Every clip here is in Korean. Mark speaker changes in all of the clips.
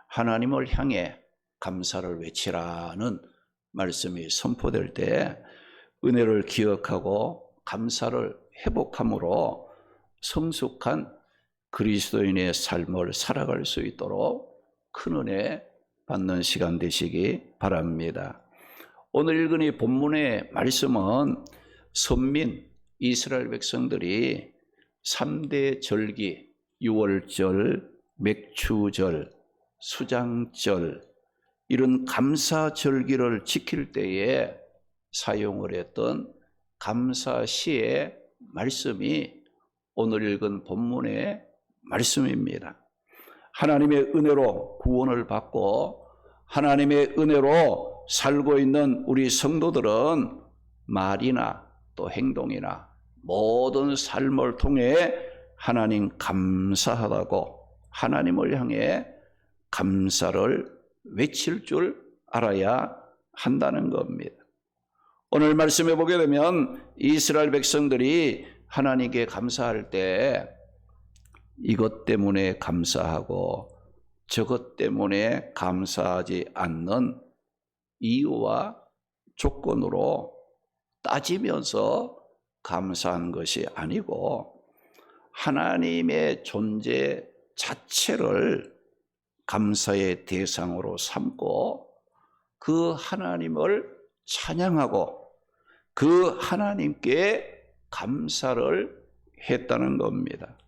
Speaker 1: 하나님을 향해 감사를 외치라는 말씀이 선포될 때 은혜를 기억하고 감사를 회복함으로 성숙한 그리스도인의 삶을 살아갈 수 있도록 큰 은혜 받는 시간 되시기 바랍니다. 오늘 읽은 이 본문의 말씀은 선민 이스라엘 백성들이 3대 절기, 유월절, 맥추절, 수장절 이런 감사절기를 지킬 때에 사용을 했던 감사시의 말씀이 오늘 읽은 본문의 말씀입니다. 하나님의 은혜로 구원을 받고 하나님의 은혜로 살고 있는 우리 성도들은 말이나 또 행동이나 모든 삶을 통해 하나님 감사하다고 하나님을 향해 감사를 외칠 줄 알아야 한다는 겁니다. 오늘 말씀해 보게 되면 이스라엘 백성들이 하나님께 감사할 때 이것 때문에 감사하고 저것 때문에 감사하지 않는 이유와 조건으로 따지면서 감사한 것이 아니고 하나님의 존재 자체를 감사의 대상으로 삼고 그 하나님을 찬양하고 그 하나님께 감사를 했다는 겁니다.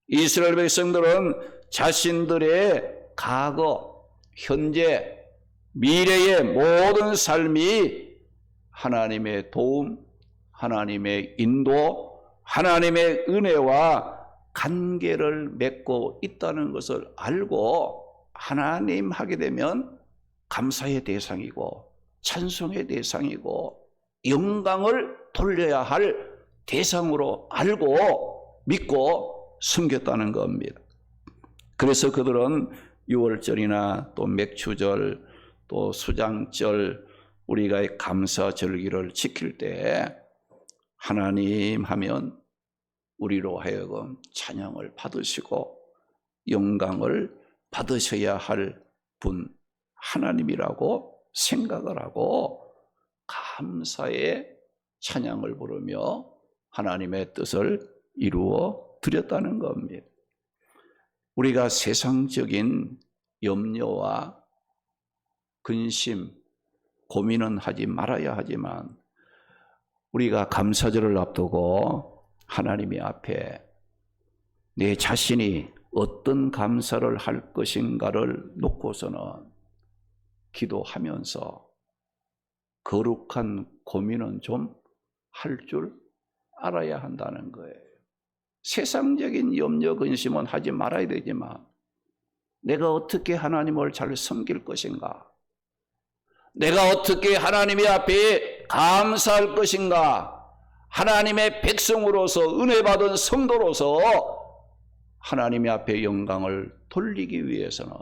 Speaker 1: 이스라엘 백성들은 자신들의 과거, 현재, 미래의 모든 삶이 하나님의 도움, 하나님의 인도, 하나님의 은혜와 관계를 맺고 있다는 것을 알고 하나님 하게 되면 감사의 대상이고 찬송의 대상이고 영광을 돌려야 할 대상으로 알고 믿고 섬겼다는 겁니다. 그래서 그들은 유월절이나 또 맥추절 또 수장절 우리가 감사절기를 지킬 때 하나님 하면 우리로 하여금 찬양을 받으시고 영광을 받으셔야 할 분 하나님이라고 생각을 하고 감사의 찬양을 부르며 하나님의 뜻을 이루어 드렸다는 겁니다. 우리가 세상적인 염려와 근심, 고민은 하지 말아야 하지만 우리가 감사절을 앞두고 하나님의 앞에 내 자신이 어떤 감사를 할 것인가를 놓고서는 기도하면서 거룩한 고민은 좀 할 줄 알아야 한다는 거예요. 세상적인 염려, 근심은 하지 말아야 되지만 내가 어떻게 하나님을 잘 섬길 것인가? 내가 어떻게 하나님의 앞에 감사할 것인가? 하나님의 백성으로서 은혜 받은 성도로서 하나님의 앞에 영광을 돌리기 위해서는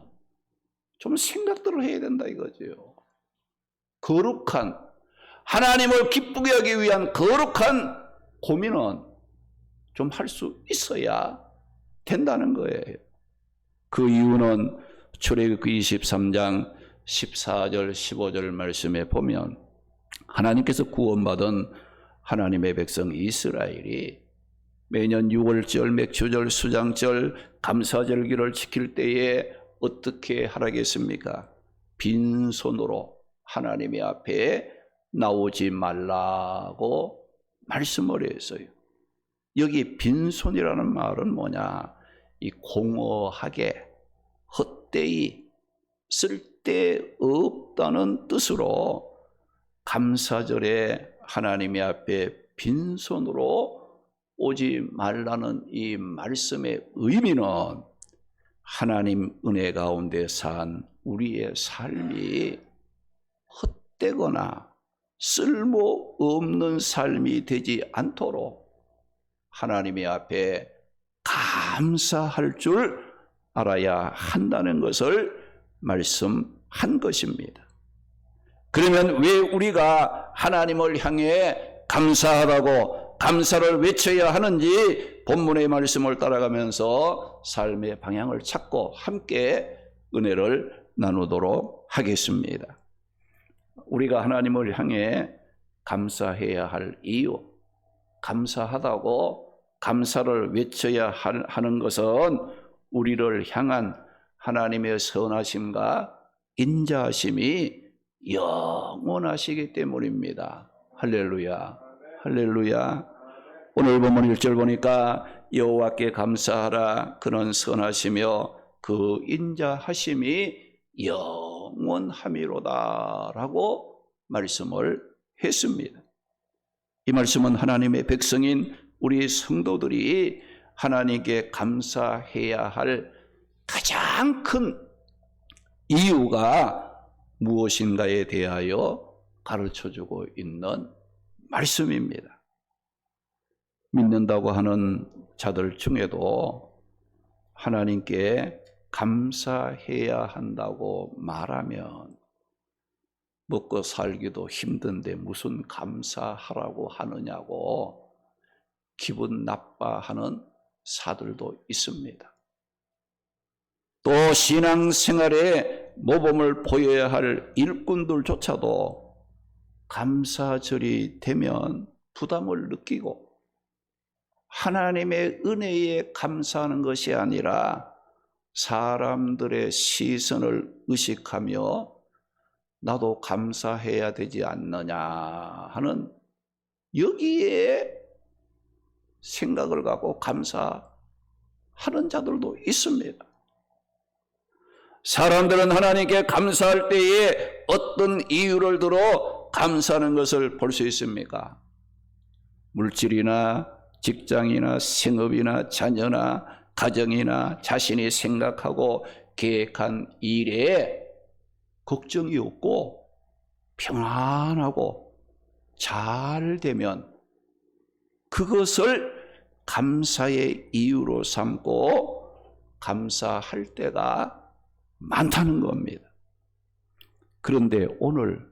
Speaker 1: 좀 생각들을 해야 된다 이거죠. 거룩한 하나님을 기쁘게 하기 위한 거룩한 고민은 좀 할 수 있어야 된다는 거예요. 그 이유는 출애굽기 23장 14절 15절 말씀에 보면 하나님께서 구원받은 하나님의 백성 이스라엘이 매년 유월절, 맥추절, 수장절, 감사절기를 지킬 때에 어떻게 하라겠습니까? 빈손으로 하나님의 앞에 나오지 말라고 말씀을 했어요. 여기 빈손이라는 말은 뭐냐? 이 공허하게 헛되이 쓸데없다는 뜻으로 감사절에 하나님의 앞에 빈손으로 오지 말라는 이 말씀의 의미는 하나님 은혜 가운데 산 우리의 삶이 헛되거나 쓸모없는 삶이 되지 않도록 하나님의 앞에 감사할 줄 알아야 한다는 것을 말씀한 것입니다. 그러면 왜 우리가 하나님을 향해 감사하라고 감사를 외쳐야 하는지 본문의 말씀을 따라가면서 삶의 방향을 찾고 함께 은혜를 나누도록 하겠습니다. 우리가 하나님을 향해 감사해야 할 이유, 감사하다고 감사를 외쳐야 하는 것은 우리를 향한 하나님의 선하심과 인자하심이 영원하시기 때문입니다. 할렐루야, 할렐루야. 오늘 본문 1절 보니까 여호와께 감사하라. 그는 선하시며 그 인자하심이 영원함이로다 라고 말씀을 했습니다. 이 말씀은 하나님의 백성인 우리 성도들이 하나님께 감사해야 할 가장 큰 이유가 무엇인가에 대하여 가르쳐주고 있는 말씀입니다. 믿는다고 하는 자들 중에도 하나님께 감사해야 한다고 말하면 먹고 살기도 힘든데 무슨 감사하라고 하느냐고 기분 나빠하는 사들도 있습니다. 또 신앙생활에 모범을 보여야 할 일꾼들조차도 감사절이 되면 부담을 느끼고 하나님의 은혜에 감사하는 것이 아니라 사람들의 시선을 의식하며 나도 감사해야 되지 않느냐 하는 여기에 생각을 갖고 감사하는 자들도 있습니다. 사람들은 하나님께 감사할 때에 어떤 이유를 들어 감사하는 것을 볼 수 있습니까? 물질이나 직장이나 생업이나 자녀나 가정이나 자신이 생각하고 계획한 일에 걱정이 없고 평안하고 잘 되면 그것을 감사의 이유로 삼고 감사할 때가 많다는 겁니다. 그런데 오늘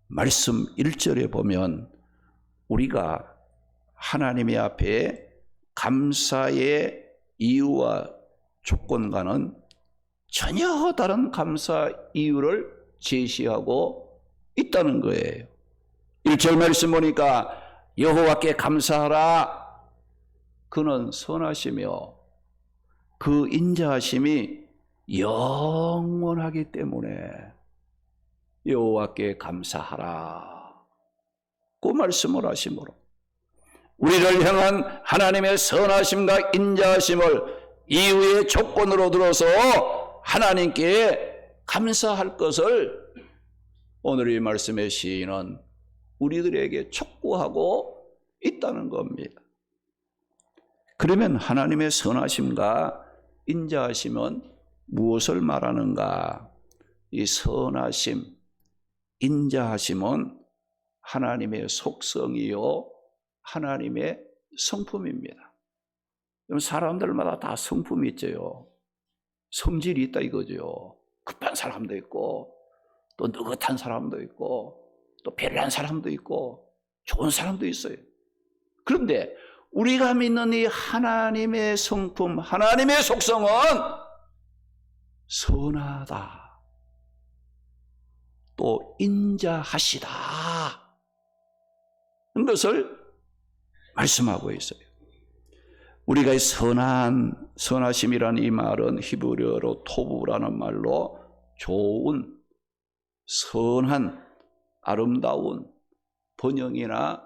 Speaker 1: 말씀 1절에 보면 우리가 하나님의 앞에 감사의 이유와 조건과는 전혀 다른 감사 이유를 제시하고 있다는 거예요. 1절 말씀 보니까 여호와께 감사하라. 그는 선하시며 그 인자하심이 영원하기 때문에 여호와께 감사하라. 그 말씀을 하심으로 우리를 향한 하나님의 선하심과 인자하심을 이유의 조건으로 들어서 하나님께 감사할 것을 오늘 이 말씀의 시인은 우리들에게 촉구하고 있다는 겁니다. 그러면 하나님의 선하심과 인자하심은 무엇을 말하는가? 이 선하심, 인자하심은 하나님의 속성이요 하나님의 성품입니다. 사람들마다 다 성품이 있죠. 성질이 있다 이거죠. 급한 사람도 있고 또 느긋한 사람도 있고 또 별난 사람도 있고 좋은 사람도 있어요. 그런데 우리가 믿는 이 하나님의 성품, 하나님의 속성은 선하다, 또 인자하시다 이런 것을 말씀하고 있어요. 우리가 이 선하심이라는 이 말은 히브리어로 토부라는 말로 좋은, 선한, 아름다운, 번영이나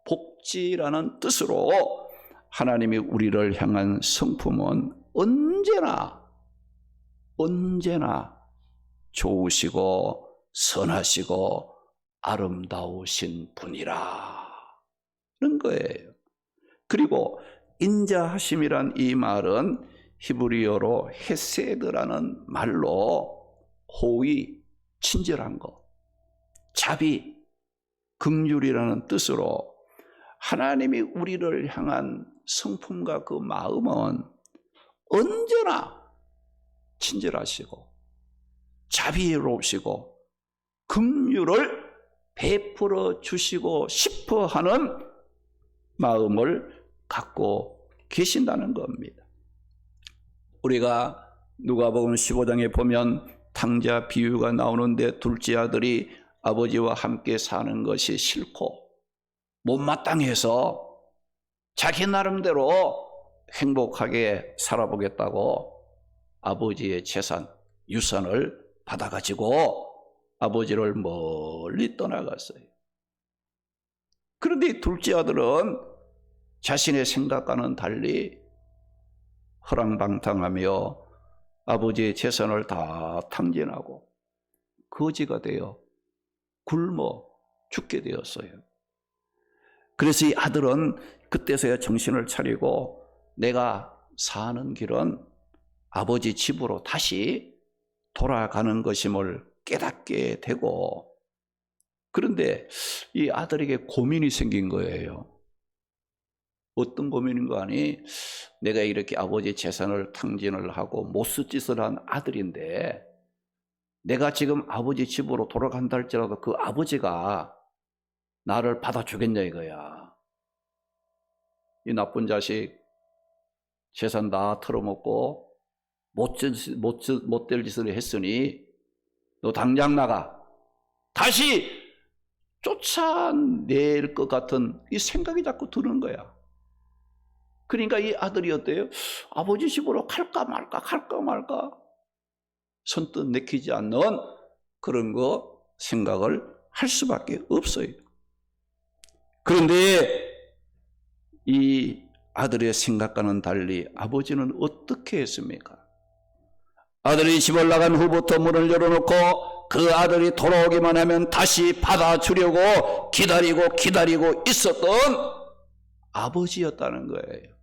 Speaker 1: 복지라는 뜻으로 하나님이 우리를 향한 성품은 언제나 좋으시고 선하시고 아름다우신 분이라 는 거예요. 그리고 인자하심이란 이 말은 히브리어로 헤세드라는 말로 호의, 친절한 것, 자비, 긍휼이라는 뜻으로 하나님이 우리를 향한 성품과 그 마음은 언제나 친절하시고 자비로우시고 긍휼을 베풀어 주시고 싶어 하는 마음을 갖고 계신다는 겁니다. 우리가 누가복음 15장에 보면 탕자 비유가 나오는데 둘째 아들이 아버지와 함께 사는 것이 싫고 못마땅해서 자기 나름대로 행복하게 살아보겠다고 아버지의 재산, 유산을 받아가지고 아버지를 멀리 떠나갔어요. 그런데 둘째 아들은 자신의 생각과는 달리 허랑방탕하며 아버지의 재산을 다 탕진하고 거지가 되어 굶어 죽게 되었어요. 그래서 이 아들은 그때서야 정신을 차리고 내가 사는 길은 아버지 집으로 다시 돌아가는 것임을 깨닫게 되고, 그런데 이 아들에게 고민이 생긴 거예요. 어떤 고민인가 하니, 내가 이렇게 아버지 재산을 탕진을 하고 못쓸짓을 한 아들인데 내가 지금 아버지 집으로 돌아간다 할지라도 그 아버지가 나를 받아주겠냐 이거야. 이 나쁜 자식 재산 다 털어먹고 못될 짓을 했으니 너 당장 나가. 다시 쫓아낼 것 같은 이 생각이 자꾸 드는 거야. 그러니까 이 아들이 어때요? 아버지 집으로 갈까 말까 선뜻 내키지 않는 그런 거 생각을 할 수밖에 없어요. 그런데 이 아들의 생각과는 달리 아버지는 어떻게 했습니까? 아들이 집을 나간 후부터 문을 열어놓고 그 아들이 돌아오기만 하면 다시 받아주려고 기다리고 있었던 아버지였다는 거예요.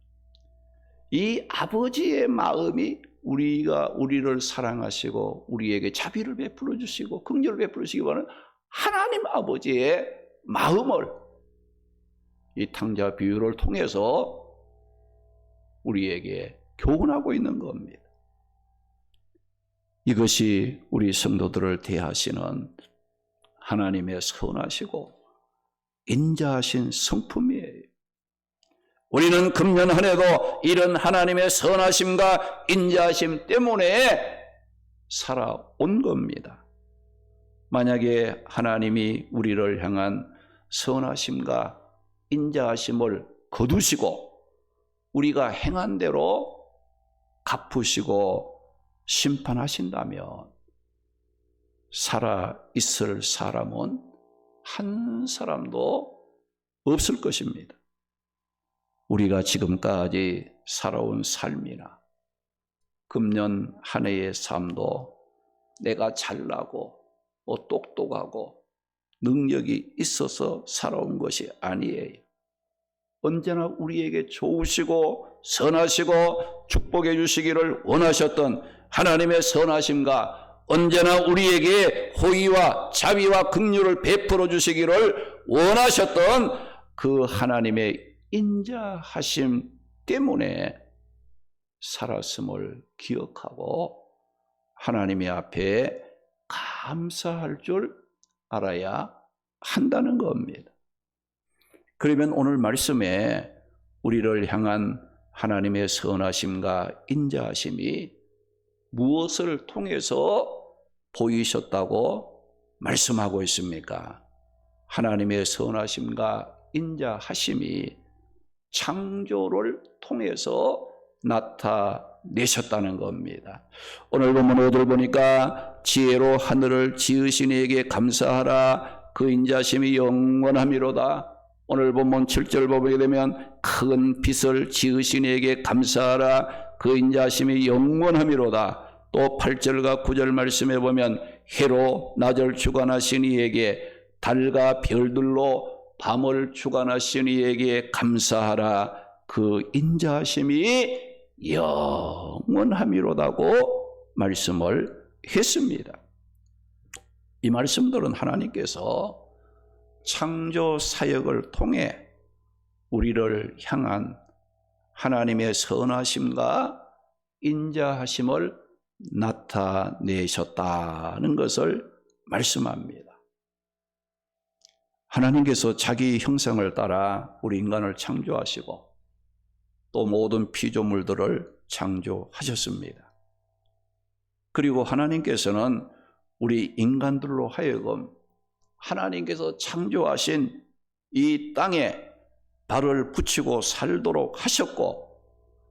Speaker 1: 이 아버지의 마음이 우리를 사랑하시고 우리에게 자비를 베풀어 주시고 긍휼을 베풀어 주시기 바라는 하나님 아버지의 마음을 이 탕자 비유를 통해서 우리에게 교훈하고 있는 겁니다. 이것이 우리 성도들을 대하시는 하나님의 선하시고 인자하신 성품이에요. 우리는 금년 한 해도 이런 하나님의 선하심과 인자하심 때문에 살아온 겁니다. 만약에 하나님이 우리를 향한 선하심과 인자하심을 거두시고 우리가 행한 대로 갚으시고 심판하신다면 살아있을 사람은 한 사람도 없을 것입니다. 우리가 지금까지 살아온 삶이나 금년 한 해의 삶도 내가 잘나고 똑똑하고 능력이 있어서 살아온 것이 아니에요. 언제나 우리에게 좋으시고 선하시고 축복해 주시기를 원하셨던 하나님의 선하심과 언제나 우리에게 호의와 자비와 긍휼을 베풀어 주시기를 원하셨던 그 하나님의 인자하심 때문에 살았음을 기억하고 하나님의 앞에 감사할 줄 알아야 한다는 겁니다. 그러면 오늘 말씀에 우리를 향한 하나님의 선하심과 인자하심이 무엇을 통해서 보이셨다고 말씀하고 있습니까? 하나님의 선하심과 인자하심이 창조를 통해서 나타내셨다는 겁니다. 오늘 본문 5절 보니까 지혜로 하늘을 지으신 이에게 감사하라. 그 인자심이 영원함이로다. 오늘 본문 7절 보게 되면 큰 빛을 지으신 이에게 감사하라. 그 인자심이 영원함이로다. 또 8절과 9절 말씀에 보면 해로 낮을 주관하신 이에게 달과 별들로 밤을 주관하신 이에게 감사하라. 그 인자하심이 영원함이로다고 말씀을 했습니다. 이 말씀들은 하나님께서 창조 사역을 통해 우리를 향한 하나님의 선하심과 인자하심을 나타내셨다는 것을 말씀합니다. 하나님께서 자기 형상을 따라 우리 인간을 창조하시고 또 모든 피조물들을 창조하셨습니다. 그리고 하나님께서는 우리 인간들로 하여금 하나님께서 창조하신 이 땅에 발을 붙이고 살도록 하셨고,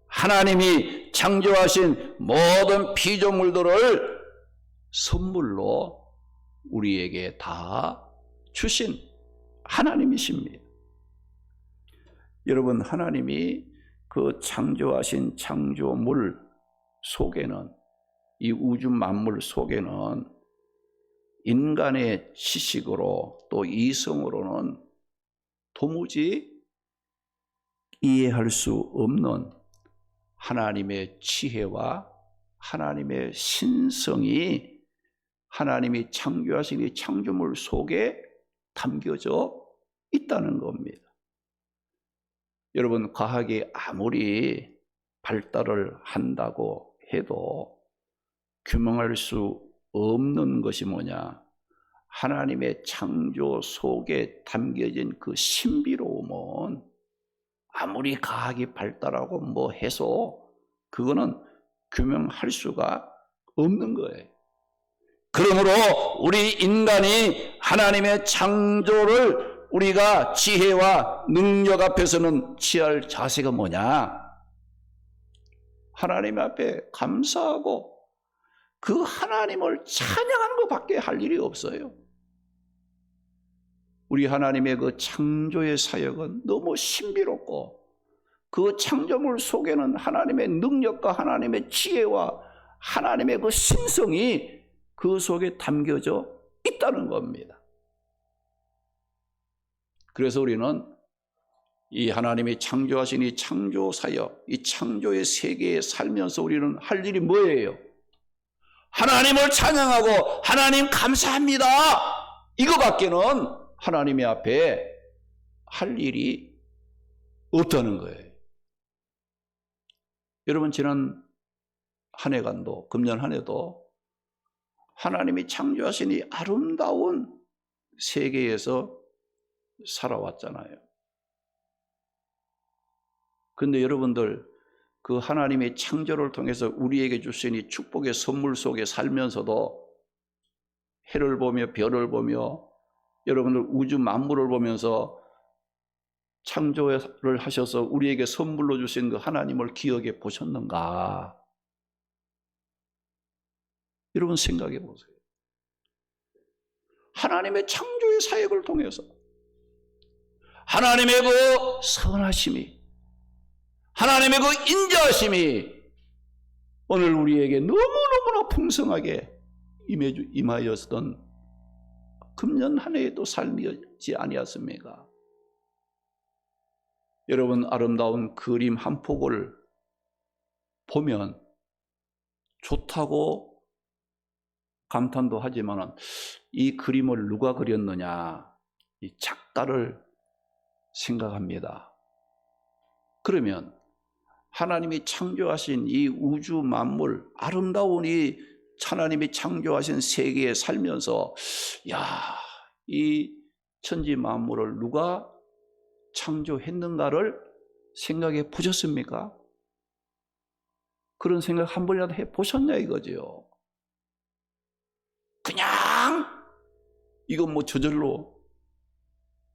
Speaker 1: 하나님이 창조하신 모든 피조물들을 선물로 우리에게 다 주신 하나님이십니다. 여러분, 하나님이 그 창조하신 창조물 속에는, 이 우주 만물 속에는 인간의 지식으로 또 이성으로는 도무지 이해할 수 없는 하나님의 지혜와 하나님의 신성이 하나님이 창조하신 이 창조물 속에 담겨져 있다는 겁니다. 여러분, 과학이 아무리 발달을 한다고 해도 규명할 수 없는 것이 뭐냐? 하나님의 창조 속에 담겨진 그 신비로움은 아무리 과학이 발달하고 뭐 해서 그거는 규명할 수가 없는 거예요. 그러므로 우리 인간이 하나님의 창조를 우리가 지혜와 능력 앞에서는 취할 자세가 뭐냐? 하나님 앞에 감사하고 그 하나님을 찬양하는 것밖에 할 일이 없어요. 우리 하나님의 그 창조의 사역은 너무 신비롭고 그 창조물 속에는 하나님의 능력과 하나님의 지혜와 하나님의 그 신성이 그 속에 담겨져 있다는 겁니다. 그래서 우리는 이 하나님이 창조하신 이 창조 사역, 이 창조의 세계에 살면서 우리는 할 일이 뭐예요? 하나님을 찬양하고 하나님 감사합니다. 이거밖에는 하나님의 앞에 할 일이 없다는 거예요. 여러분, 지난 한 해간도, 금년 한 해도 하나님이 창조하신 이 아름다운 세계에서 살아왔잖아요. 그런데 여러분들, 그 하나님의 창조를 통해서 우리에게 주신 이 축복의 선물 속에 살면서도 해를 보며 별을 보며 여러분들 우주 만물을 보면서 창조를 하셔서 우리에게 선물로 주신 그 하나님을 기억해 보셨는가? 여러분 생각해 보세요. 하나님의 창조의 사역을 통해서 하나님의 그 선하심이, 하나님의 그 인자하심이 오늘 우리에게 너무너무나 풍성하게 임하였던 금년 한 해에도 삶이었지 아니었습니까? 여러분, 아름다운 그림 한 폭을 보면 좋다고 감탄도 하지만 이 그림을 누가 그렸느냐, 이 작가를 생각합니다. 그러면 하나님이 창조하신 이 우주 만물, 아름다운 이 하나님이 창조하신 세계에 살면서 이 천지 만물을 누가 창조했는가를 생각해 보셨습니까? 그런 생각 한 번이라도 해 보셨냐 이거죠. 그냥 이건 뭐 저절로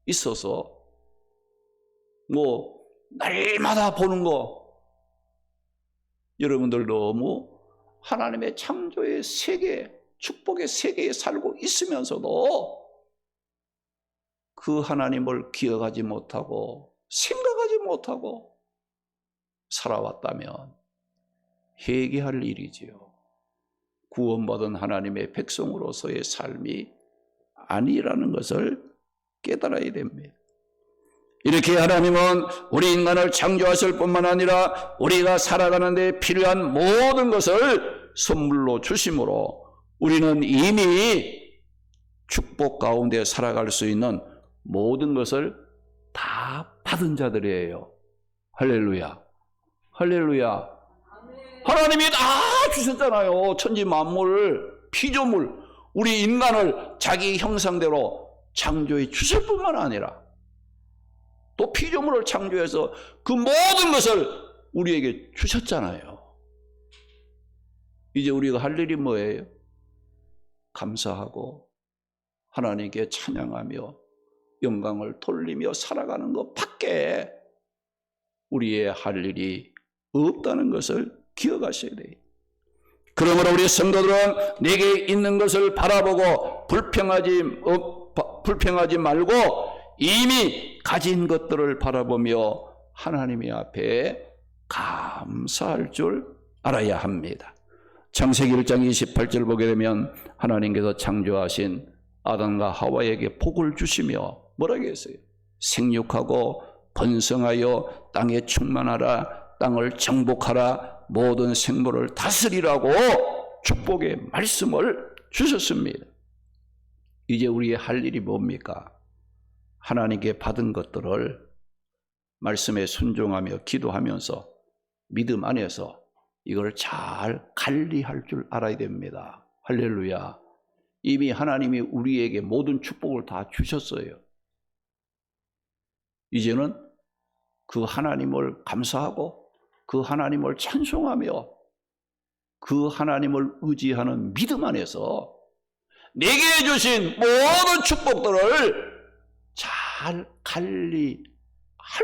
Speaker 1: 있어서 뭐 날마다 보는 거, 여러분들 너무 하나님의 창조의 세계, 축복의 세계에 살고 있으면서도 그 하나님을 기억하지 못하고 생각하지 못하고 살아왔다면 회개할 일이지요. 구원받은 하나님의 백성으로서의 삶이 아니라는 것을 깨달아야 됩니다. 이렇게 하나님은 우리 인간을 창조하실 뿐만 아니라 우리가 살아가는 데 필요한 모든 것을 선물로 주심으로 우리는 이미 축복 가운데 살아갈 수 있는 모든 것을 다 받은 자들이에요. 할렐루야. 할렐루야. 하나님이 다 주셨잖아요. 천지 만물, 피조물, 우리 인간을 자기 형상대로 창조해 주실 뿐만 아니라 또 피조물을 창조해서 그 모든 것을 우리에게 주셨잖아요. 이제 우리가 할 일이 뭐예요? 감사하고 하나님께 찬양하며 영광을 돌리며 살아가는 것밖에 우리의 할 일이 없다는 것을 기억하셔야 돼요. 그러므로 우리 성도들은 내게 있는 것을 바라보고 불평하지 말고 이미 가진 것들을 바라보며 하나님의 앞에 감사할 줄 알아야 합니다. 창세기 1장 28절 보게 되면 하나님께서 창조하신 아담과 하와에게 복을 주시며 뭐라고 했어요? 생육하고 번성하여 땅에 충만하라, 땅을 정복하라, 모든 생물을 다스리라고 축복의 말씀을 주셨습니다. 이제 우리의 할 일이 뭡니까? 하나님께 받은 것들을 말씀에 순종하며 기도하면서 믿음 안에서 이걸 잘 관리할 줄 알아야 됩니다. 할렐루야. 이미 하나님이 우리에게 모든 축복을 다 주셨어요. 이제는 그 하나님을 감사하고 그 하나님을 찬송하며 그 하나님을 의지하는 믿음 안에서 내게 주신 모든 축복들을 잘 관리할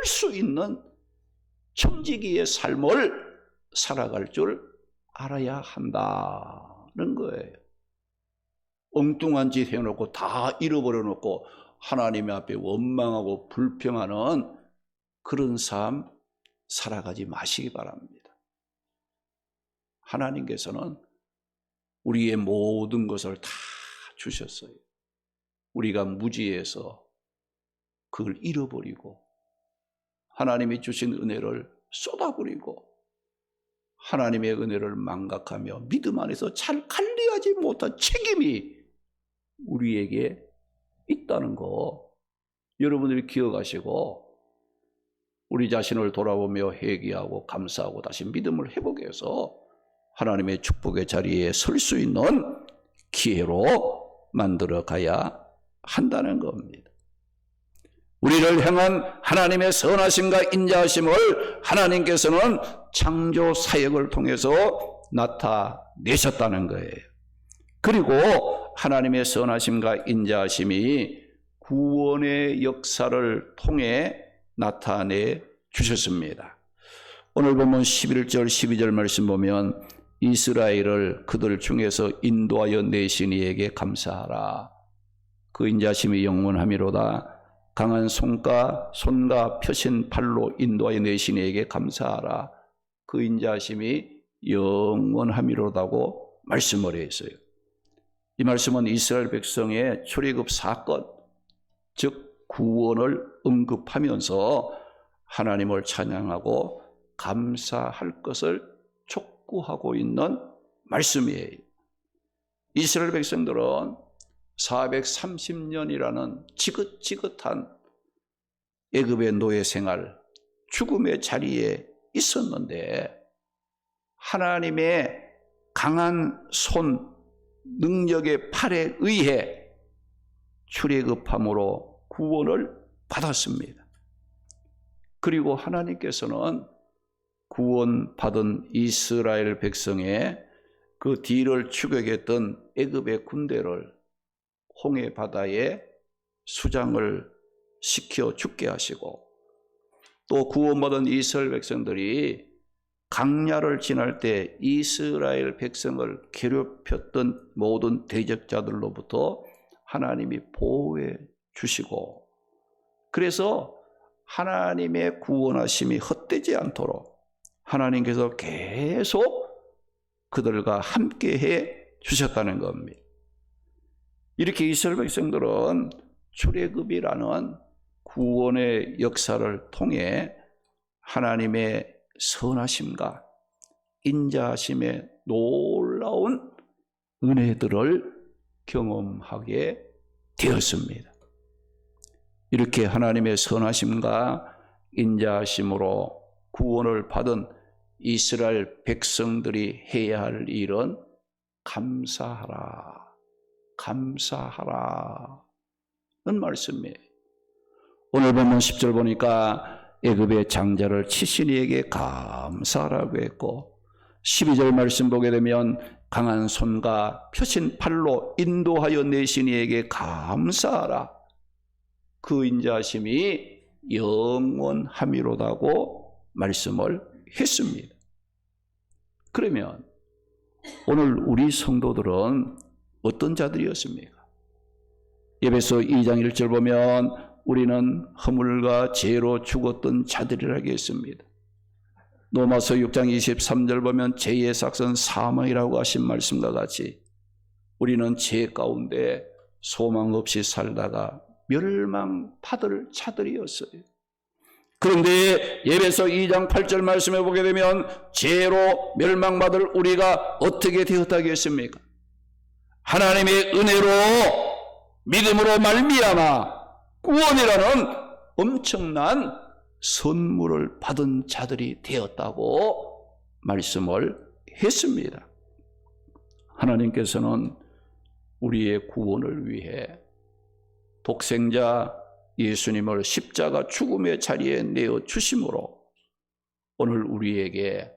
Speaker 1: 수 있는 청지기의 삶을 살아갈 줄 알아야 한다는 거예요. 엉뚱한 짓 해놓고 다 잃어버려 놓고 하나님 앞에 원망하고 불평하는 그런 삶 살아가지 마시기 바랍니다. 하나님께서는 우리의 모든 것을 다 주셨어요. 우리가 무지해서 그걸 잃어버리고 하나님이 주신 은혜를 쏟아버리고 하나님의 은혜를 망각하며 믿음 안에서 잘 관리하지 못한 책임이 우리에게 있다는 거 여러분들이 기억하시고 우리 자신을 돌아보며 회개하고 감사하고 다시 믿음을 회복해서 하나님의 축복의 자리에 설 수 있는 기회로 만들어 가야 한다는 겁니다. 우리를 향한 하나님의 선하심과 인자하심을 하나님께서는 창조 사역을 통해서 나타내셨다는 거예요. 그리고 하나님의 선하심과 인자하심이 구원의 역사를 통해 나타내 주셨습니다. 오늘 보면 11절 12절 말씀 보면 이스라엘을 그들 중에서 인도하여 내신 이에게 감사하라. 그 인자심이 영원하미로다. 강한 손과 펴신 팔로 인도하여 내신 이에게 감사하라. 그 인자심이 영원하미로다고 말씀을 했어요. 이 말씀은 이스라엘 백성의 출애굽 사건, 즉 구원을 언급하면서 하나님을 찬양하고 감사할 것을 촉구하고 있는 말씀이에요. 이스라엘 백성들은 430년이라는 지긋지긋한 애굽의 노예 생활, 죽음의 자리에 있었는데 하나님의 강한 손, 능력의 팔에 의해 출애굽함으로 구원을 받았습니다. 그리고 하나님께서는 구원받은 이스라엘 백성의 그 뒤를 추격했던 애굽의 군대를 홍해 바다에 수장을 시켜 죽게 하시고 또 구원받은 이스라엘 백성들이 강야를 지날 때 이스라엘 백성을 괴롭혔던 모든 대적자들로부터 하나님이 보호해 주시고 그래서 하나님의 구원하심이 헛되지 않도록 하나님께서 계속 그들과 함께해 주셨다는 겁니다. 이렇게 이스라엘 백성들은 출애굽이라는 구원의 역사를 통해 하나님의 선하심과 인자하심의 놀라운 은혜들을 경험하게 되었습니다. 이렇게 하나님의 선하심과 인자하심으로 구원을 받은 이스라엘 백성들이 해야 할 일은 감사하라, 감사하라 말씀이에요. 오늘 보면 10절 보니까 애굽의 장자를 치신 이에게 감사하라고 했고, 12절 말씀 보게 되면 강한 손과 펴신 팔로 인도하여 내신 이에게 감사하라. 그 인자하심이 영원함이로다고 말씀을 했습니다. 그러면 오늘 우리 성도들은 어떤 자들이었습니까? 에베소 2장 1절 보면 우리는 허물과 죄로 죽었던 자들이라고 했습니다. 로마서 6장 23절 보면 죄의 삭은 사망이라고 하신 말씀과 같이 우리는 죄 가운데 소망 없이 살다가 멸망받을 자들이었어요. 그런데 에베소 2장 8절 말씀에 보게 되면 죄로 멸망받을 우리가 어떻게 되었다고 했습니까? 하나님의 은혜로 믿음으로 말미암아 구원이라는 엄청난 선물을 받은 자들이 되었다고 말씀을 했습니다. 하나님께서는 우리의 구원을 위해 독생자 예수님을 십자가 죽음의 자리에 내어 주심으로 오늘 우리에게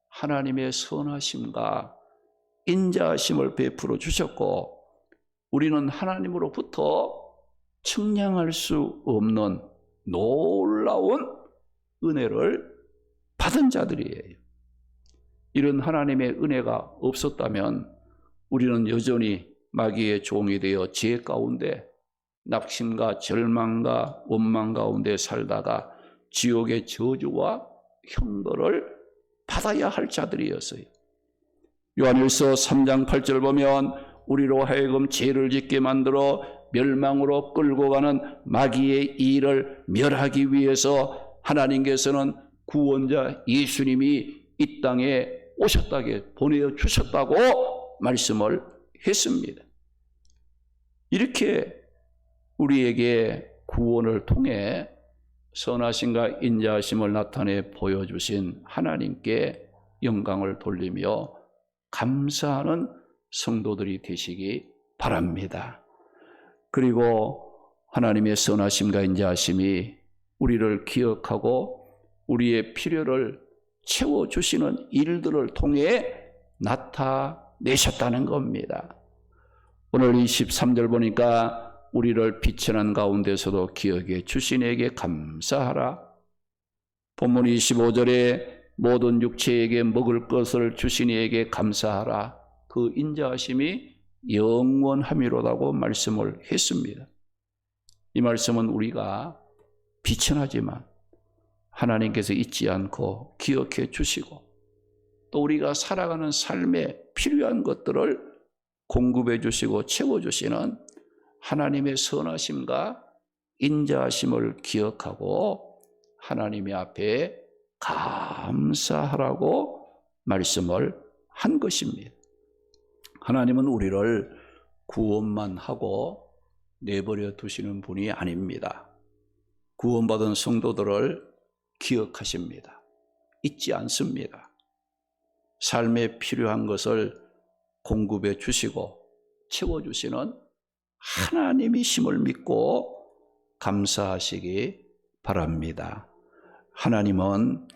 Speaker 1: 하나님의 선하심과 인자하심을 베풀어 주셨고, 우리는 하나님으로부터 측량할 수 없는 놀라운 은혜를 받은 자들이에요. 이런 하나님의 은혜가 없었다면 우리는 여전히 마귀의 종이 되어 죄 가운데 낙심과 절망과 원망 가운데 살다가 지옥의 저주와 형벌을 받아야 할 자들이었어요. 요한일서 3장 8절 보면 우리로 하여금 죄를 짓게 만들어 멸망으로 끌고 가는 마귀의 일을 멸하기 위해서 하나님께서는 구원자 예수님이 이 땅에 오셨다게 보내주셨다고 말씀을 했습니다. 이렇게 우리에게 구원을 통해 선하심과 인자하심을 나타내 보여주신 하나님께 영광을 돌리며 감사하는 성도들이 되시기 바랍니다. 그리고 하나님의 선하심과 인자하심이 우리를 기억하고 우리의 필요를 채워주시는 일들을 통해 나타내셨다는 겁니다. 오늘 23절 보니까 우리를 비천한 가운데서도 기억해 주신 이에게 감사하라. 본문 25절에 모든 육체에게 먹을 것을 주신 이에게 감사하라. 그 인자하심이 영원함이로다고 말씀을 했습니다. 이 말씀은 우리가 비천하지만 하나님께서 잊지 않고 기억해 주시고 또 우리가 살아가는 삶에 필요한 것들을 공급해 주시고 채워주시는 하나님의 선하심과 인자하심을 기억하고 하나님의 앞에 감사하라고 말씀을 한 것입니다. 하나님은 우리를 구원만 하고 내버려 두시는 분이 아닙니다. 구원받은 성도들을 기억하십니다. 잊지 않습니다. 삶에 필요한 것을 공급해 주시고 채워주시는 하나님이심을 믿고 감사하시기 바랍니다. 하나님은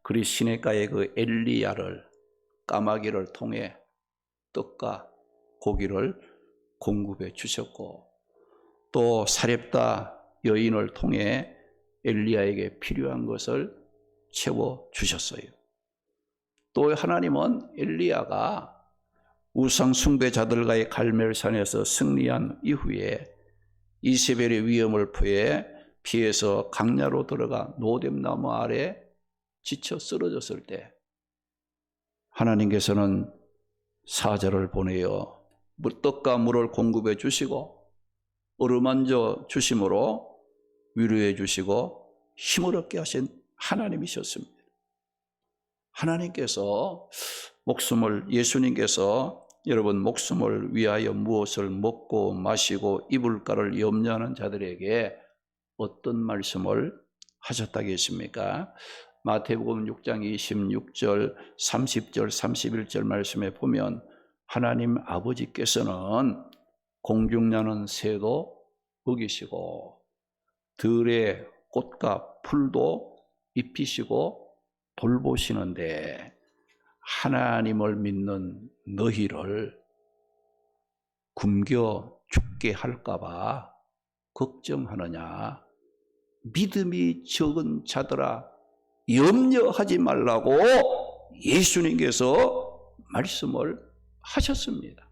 Speaker 1: 그리 시냇가의 그 엘리야를 까마귀를 통해 떡과 고기를 공급해 주셨고 또 사렙다 여인을 통해 엘리야에게 필요한 것을 채워 주셨어요. 또 하나님은 엘리야가 우상 숭배자들과의 갈멜산에서 승리한 이후에 이세벨의 위험을 피해서 강야로 들어가 노뎀나무 아래 지쳐 쓰러졌을 때 하나님께서는 사자를 보내어 떡과 물을 공급해 주시고 어루만져 주심으로 위로해 주시고 힘을 얻게 하신 하나님이셨습니다. 하나님께서 예수님께서 여러분 목숨을 위하여 무엇을 먹고 마시고 입을까를 염려하는 자들에게 어떤 말씀을 하셨다겠습니까? 마태복음 6장 26절, 30절, 31절 말씀에 보면 하나님 아버지께서는 공중나는 새도 먹이시고 들의 꽃과 풀도 입히시고 돌보시는데 하나님을 믿는 너희를 굶겨 죽게 할까봐 걱정하느냐. 믿음이 적은 자들아 염려하지 말라고 예수님께서 말씀을 하셨습니다.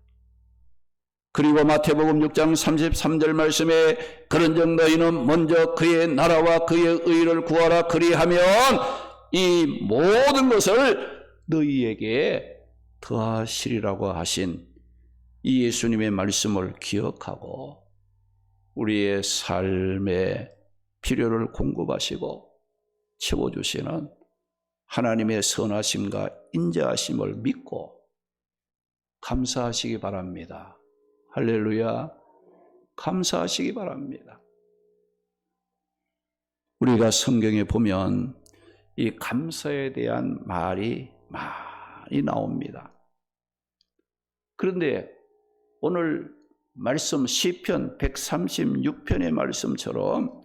Speaker 1: 그리고 마태복음 6장 33절 말씀에 그런즉 너희는 먼저 그의 나라와 그의 의를 구하라. 그리하면 이 모든 것을 너희에게 더하시리라고 하신 이 예수님의 말씀을 기억하고 우리의 삶의 필요를 공급하시고 채워주시는 하나님의 선하심과 인자하심을 믿고 감사하시기 바랍니다. 할렐루야. 감사하시기 바랍니다. 우리가 성경에 보면 이 감사에 대한 말이 많이 나옵니다. 그런데 오늘 말씀 시편 136편의 말씀처럼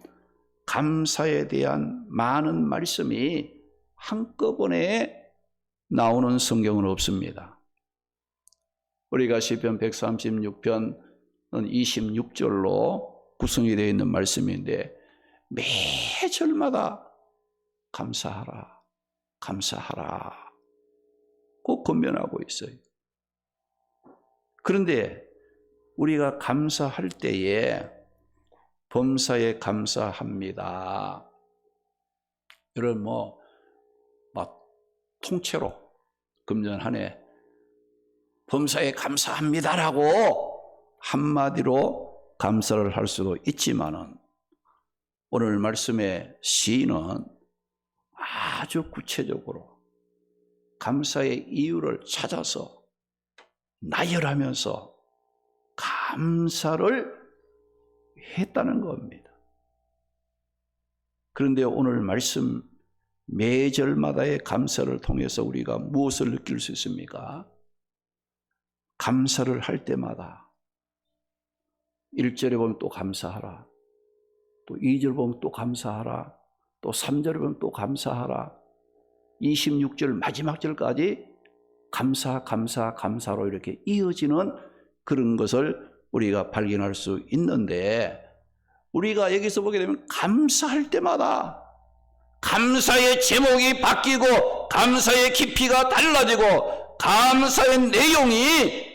Speaker 1: 감사에 대한 많은 말씀이 한꺼번에 나오는 성경은 없습니다. 우리가 시편 136편은 26절로 구성이 되어 있는 말씀인데 매 절마다 감사하라, 감사하라 꼭 권면하고 있어요. 그런데 우리가 감사할 때에 범사에 감사합니다. 이런 막 통째로 금년 한 해 범사에 감사합니다라고 한마디로 감사를 할 수도 있지만은 오늘 말씀의 시인은 아주 구체적으로 감사의 이유를 찾아서 나열하면서 감사를 했다는 겁니다. 그런데 오늘 말씀 매 절마다의 감사를 통해서 우리가 무엇을 느낄 수 있습니까? 감사를 할 때마다 1절에 보면 또 감사하라, 또 2절 보면 또 감사하라, 또 3절에 보면 또 감사하라, 26절 마지막 절까지 감사, 감사, 감사로 이렇게 이어지는 그런 것을 우리가 발견할 수 있는데 우리가 여기서 보게 되면 감사할 때마다 감사의 제목이 바뀌고 감사의 깊이가 달라지고 감사의 내용이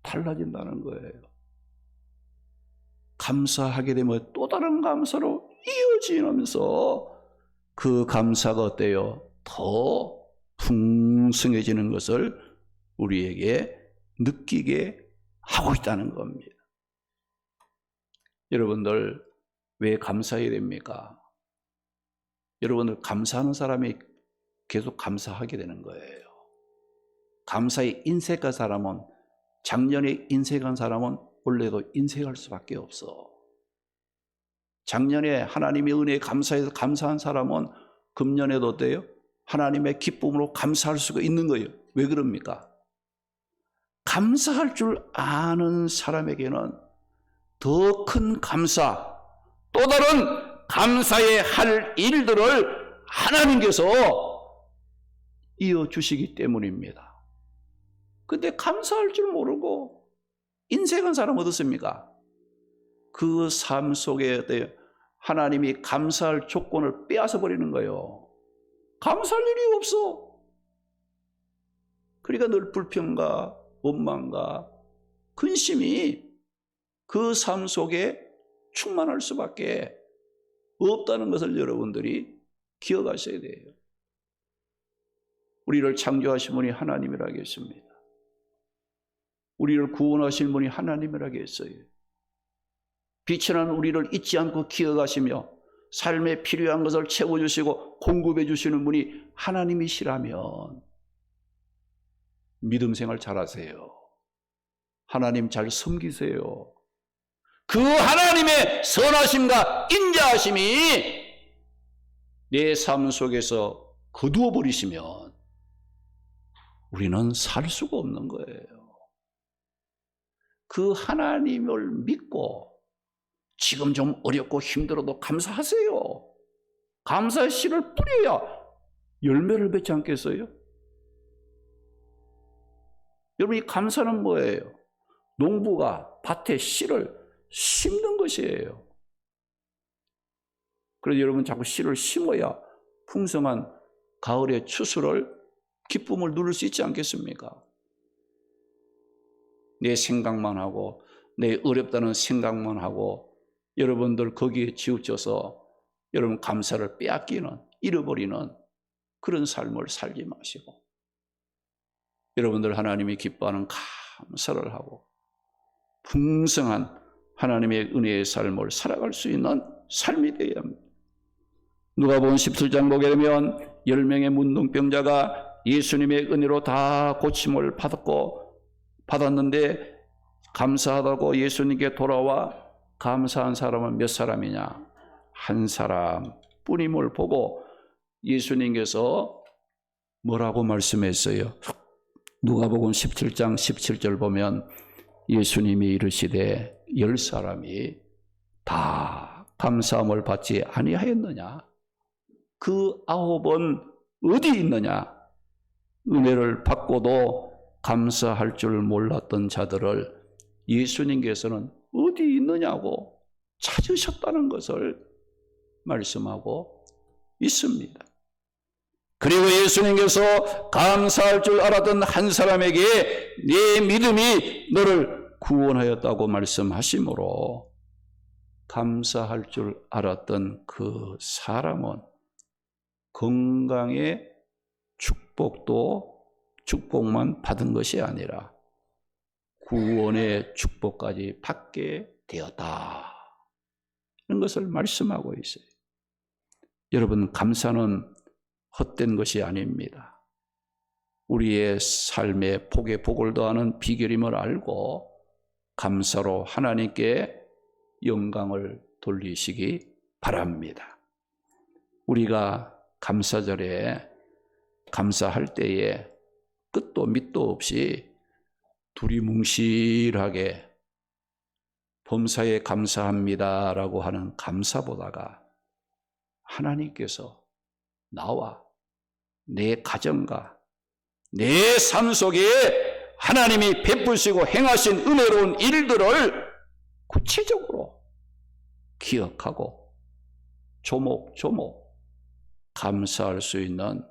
Speaker 1: 달라진다는 거예요. 감사하게 되면 또 다른 감사로 이어지면서 그 감사가 어때요? 더 풍성해지는 것을 우리에게 느끼게 하고 있다는 겁니다. 여러분들 왜 감사해야 됩니까? 여러분들 감사하는 사람이 계속 감사하게 되는 거예요. 감사에 인색한 사람은, 작년에 인색한 사람은 올해도 인색할 수밖에 없어. 작년에 하나님의 은혜에 감사해서 감사한 사람은 금년에도 어때요? 하나님의 기쁨으로 감사할 수가 있는 거예요. 왜 그럽니까? 감사할 줄 아는 사람에게는 더 큰 감사, 또 다른 감사해야 할 일들을 하나님께서 이어주시기 때문입니다. 근데 감사할 줄 모르고 인색한 사람 어떻습니까? 그 삶 속에 하나님이 감사할 조건을 빼앗아 버리는 거예요. 감사할 일이 없어. 그러니까 늘 불평과 원망과 근심이 그 삶 속에 충만할 수밖에 없다는 것을 여러분들이 기억하셔야 돼요. 우리를 창조하신 분이 하나님이라고 했습니다. 우리를 구원하신 분이 하나님이라고 했어요. 빛이 나는 우리를 잊지 않고 기억하시며 삶에 필요한 것을 채워주시고 공급해 주시는 분이 하나님이시라면 믿음 생활 잘하세요. 하나님 잘 섬기세요. 그 하나님의 선하심과 인자하심이 내 삶 속에서 거두어 버리시면 우리는 살 수가 없는 거예요. 그 하나님을 믿고 지금 좀 어렵고 힘들어도 감사하세요. 감사의 씨를 뿌려야 열매를 맺지 않겠어요? 여러분, 이 감사는 뭐예요? 농부가 밭에 씨를 심는 것이에요. 그래서 여러분 자꾸 씨를 심어야 풍성한 가을의 추수를, 기쁨을 누릴 수 있지 않겠습니까? 내 생각만 하고, 내 어렵다는 생각만 하고, 여러분들 거기에 치우쳐서 여러분 감사를 빼앗기는, 잃어버리는 그런 삶을 살지 마시고, 여러분들 하나님이 기뻐하는 감사를 하고 풍성한 하나님의 은혜의 삶을 살아갈 수 있는 삶이 되어야 합니다. 누가복음 17장 보게 되면 10명의 문둥병자가 예수님의 은혜로 다 고침을 받았는데 감사하다고 예수님께 돌아와 감사한 사람은 몇 사람이냐? 한 사람뿐임을 보고 예수님께서 뭐라고 말씀했어요? 누가복음 17장 17절 보면 예수님이 이르시되 10사람이 다 감사함을 받지 아니하였느냐? 그 9은 어디 있느냐? 은혜를 받고도 감사할 줄 몰랐던 자들을 예수님께서는 어디 있느냐고 찾으셨다는 것을 말씀하고 있습니다. 그리고 예수님께서 감사할 줄 알았던 한 사람에게 네 믿음이 너를 구원하였다고 말씀하시므로 감사할 줄 알았던 그 사람은 건강의 축복만 받은 것이 아니라 구원의 축복까지 받게 되었다. 이런 것을 말씀하고 있어요. 여러분, 감사는 헛된 것이 아닙니다. 우리의 삶에 복에 복을 더하는 비결임을 알고 감사로 하나님께 영광을 돌리시기 바랍니다. 우리가 감사절에 감사할 때에 끝도 밑도 없이 두리뭉실하게 범사에 감사합니다라고 하는 감사보다가 하나님께서 나와 내 가정과 내 삶 속에 하나님이 베푸시고 행하신 은혜로운 일들을 구체적으로 기억하고 조목조목 감사할 수 있는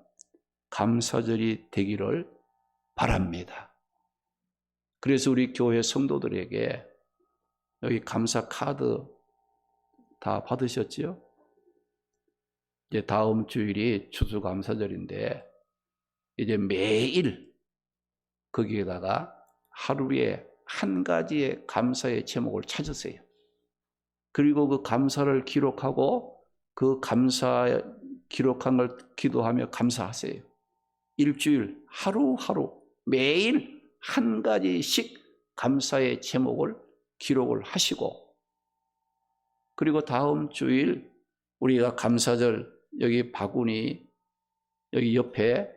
Speaker 1: 감사절이 되기를 바랍니다. 그래서 우리 교회 성도들에게 여기 감사 카드 다 받으셨지요? 이제 다음 주일이 추수감사절인데 이제 매일 거기에다가 하루에 한 가지의 감사의 제목을 찾으세요. 그리고 그 감사를 기록하고 그 감사 기록한 걸 기도하며 감사하세요. 일주일 하루하루 매일 한 가지씩 감사의 제목을 기록을 하시고, 그리고 다음 주일 우리가 감사절 여기 바구니 여기 옆에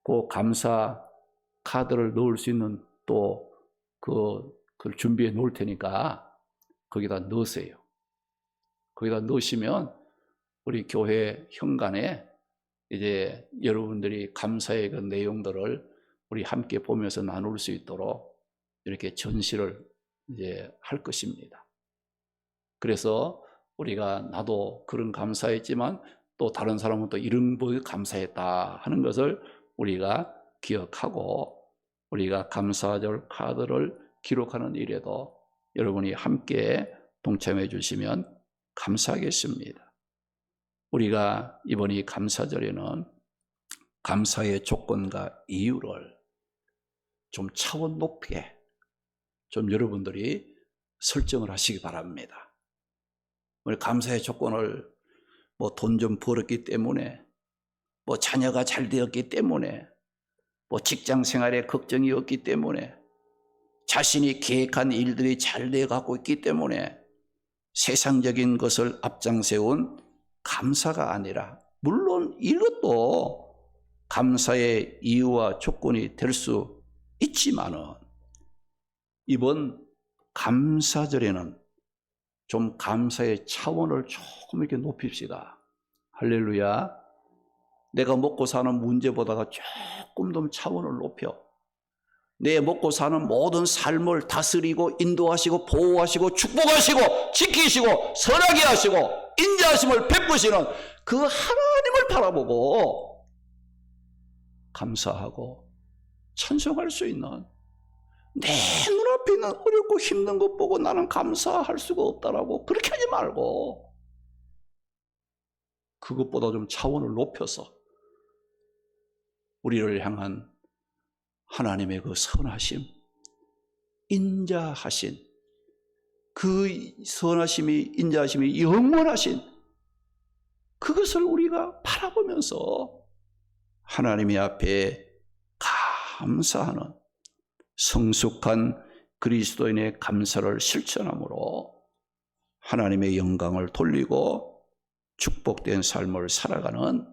Speaker 1: 그 감사 카드를 넣을 수 있는 또 그걸 준비해 놓을 테니까 거기다 넣으세요. 거기다 넣으시면 우리 교회 현관에 이제 여러분들이 감사의 그 내용들을 우리 함께 보면서 나눌 수 있도록 이렇게 전시를 이제 할 것입니다. 그래서 우리가 나도 그런 감사했지만 또 다른 사람은 또 이런 거 감사했다 하는 것을 우리가 기억하고 우리가 감사절 카드를 기록하는 일에도 여러분이 함께 동참해 주시면 감사하겠습니다. 우리가 이번 이 감사절에는 감사의 조건과 이유를 좀 차원 높게 좀 여러분들이 설정을 하시기 바랍니다. 우리 감사의 조건을 뭐 돈 좀 벌었기 때문에, 뭐 자녀가 잘 되었기 때문에, 뭐 직장 생활에 걱정이 없기 때문에, 자신이 계획한 일들이 잘 되어 가고 있기 때문에 세상적인 것을 앞장세운 감사가 아니라, 물론 이것도 감사의 이유와 조건이 될 수 있지만은 이번 감사절에는 좀 감사의 차원을 조금 이렇게 높입시다. 할렐루야. 내가 먹고 사는 문제보다가 조금 더 차원을 높여 내 먹고 사는 모든 삶을 다스리고 인도하시고 보호하시고 축복하시고 지키시고 선하게 하시고 인자하심을 베푸시는 그 하나님을 바라보고 감사하고 찬송할 수 있는, 내 눈앞에 있는 어렵고 힘든 것 보고 나는 감사할 수가 없다라고 그렇게 하지 말고 그것보다 좀 차원을 높여서 우리를 향한 하나님의 그 선하심, 인자하신 그 선하심이 인자하심이 영원하신 그것을 우리가 바라보면서 하나님의 앞에 감사하는 성숙한 그리스도인의 감사를 실천함으로 하나님의 영광을 돌리고 축복된 삶을 살아가는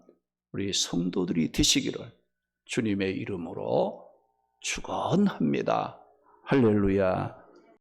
Speaker 1: 우리 성도들이 되시기를 주님의 이름으로 축원합니다. 할렐루야.